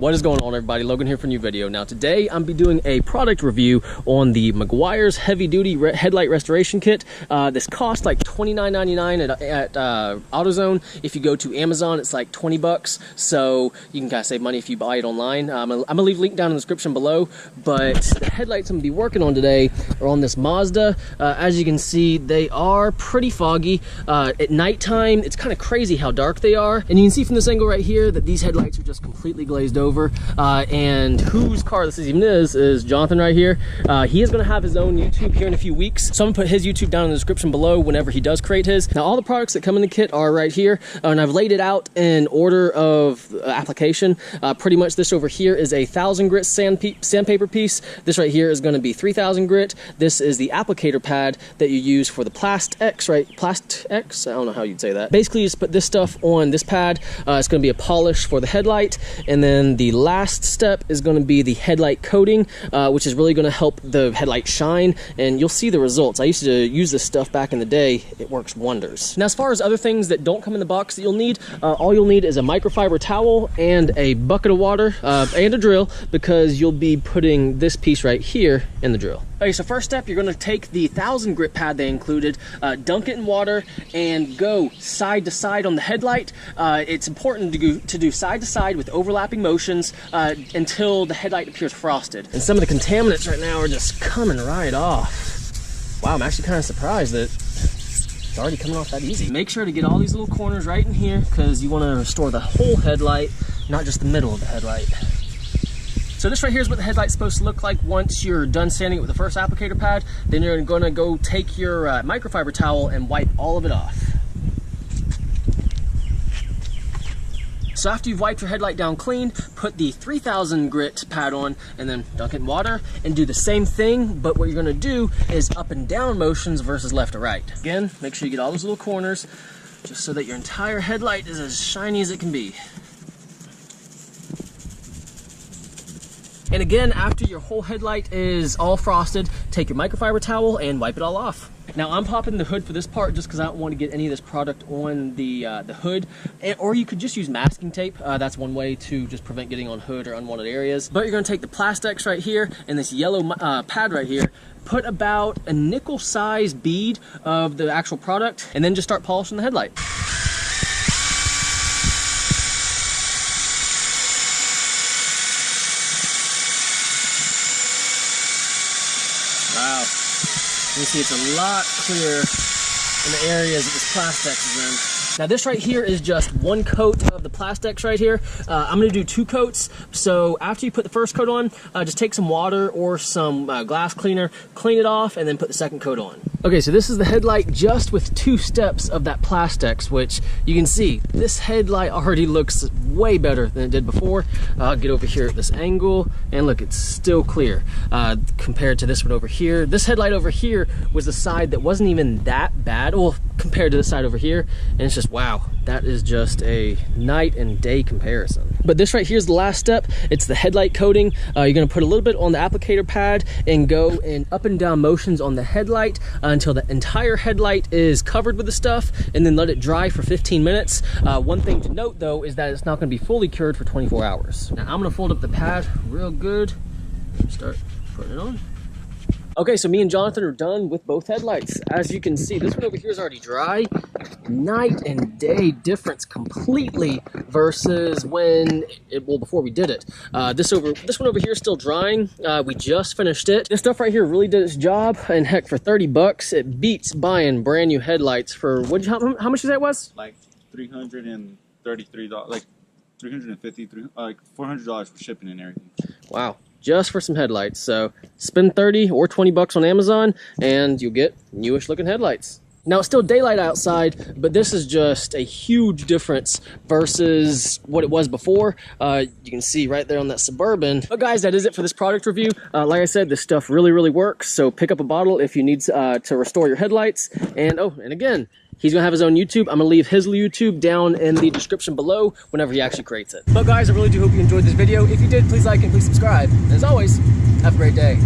What is going on, everybody? Logan here for a new video. Now today I'm be doing a product review on the Meguiar's heavy duty headlight restoration kit. This costs like $29.99 at AutoZone. If you go to Amazon, it's like 20 bucks, so you can kind of save money if you buy it online. I'm gonna leave a link down in the description below, but the headlights I'm gonna be working on today are on this Mazda. As you can see, they are pretty foggy. At nighttime, it's kind of crazy how dark they are, and you can see from this angle right here that these headlights are just completely glazed over. And whose car this even is Jonathan right here. He is going to have his own YouTube here in a few weeks, so I'm going to put his YouTube down in the description below whenever he does create his. Now all the products that come in the kit are right here, and I've laid it out in order of application. Pretty much this over here is a 1000 grit sandpaper piece. This right here is going to be 3000 grit. This is the applicator pad that you use for the Plast-X, right? Plast-X? I don't know how you'd say that. Basically, you just put this stuff on this pad. It's going to be a polish for the headlight, and then the last step is going to be the headlight coating, which is really going to help the headlight shine, and you'll see the results. I used to use this stuff back in the day. It works wonders. Now, as far as other things that don't come in the box that you'll need, all you'll need is a microfiber towel and a bucket of water and a drill, because you'll be putting this piece right here in the drill. Okay, so first step, you're going to take the 1000 grit pad they included, dunk it in water, and go side to side on the headlight. It's important to do side to side with overlapping motions until the headlight appears frosted. And some of the contaminants right now are just coming right off. Wow, I'm actually kind of surprised that it's already coming off that easy. Make sure to get all these little corners right in here, because you want to restore the whole headlight, not just the middle of the headlight. So this right here is what the headlight's supposed to look like once you're done sanding it with the first applicator pad. Then you're gonna go take your microfiber towel and wipe all of it off. So after you've wiped your headlight down clean, put the 3000 grit pad on and then dunk it in water and do the same thing, but what you're gonna do is up and down motions versus left to right. Again, make sure you get all those little corners just so that your entire headlight is as shiny as it can be. And again, after your whole headlight is all frosted, take your microfiber towel and wipe it all off. Now I'm popping the hood for this part just because I don't want to get any of this product on the hood, or you could just use masking tape. That's one way to just prevent getting on hood or unwanted areas. But you're going to take the Plast-X right here and this yellow pad right here, put about a nickel size bead of the actual product, and then just start polishing the headlight. Wow, you see it's a lot clearer in the areas that this Plast-X is in. Now this right here is just one coat of the Plast-X right here. I'm gonna do 2 coats. So after you put the first coat on, just take some water or some glass cleaner, clean it off, and then put the second coat on. Okay, so this is the headlight just with 2 steps of that Plast-X, which you can see this headlight already looks way better than it did before. I'll get over here at this angle, and look, it's still clear compared to this one over here. This headlight over here was the side that wasn't even that bad, well, compared to this side over here, and it's just, wow, that is just a night and day comparison. But this right here is the last step. It's the headlight coating. You're gonna put a little bit on the applicator pad and go in up and down motions on the headlight until the entire headlight is covered with the stuff, and then let it dry for 15 minutes. One thing to note though is that it's not gonna be fully cured for 24 hours. Now I'm gonna fold up the pad real good and start putting it on. Okay, so me and Jonathan are done with both headlights. As you can see, this one over here is already dry. Night and day difference completely versus when, before we did it. This one over here is still drying. We just finished it. This stuff right here really did its job, and heck, for 30 bucks, it beats buying brand new headlights for, how much that was? Like $333, like $350, like $400 for shipping and everything. Wow. Just for some headlights. So spend 30 or 20 bucks on Amazon and you'll get newish looking headlights. Now it's still daylight outside, but this is just a huge difference versus what it was before. You can see right there on that Suburban. But guys, that is it for this product review. Like I said, this stuff really works. So pick up a bottle if you need to restore your headlights. And oh, and again, he's gonna have his own YouTube. I'm gonna leave his YouTube down in the description below whenever he actually creates it. But guys, I really do hope you enjoyed this video. If you did, please like and please subscribe. And as always, have a great day.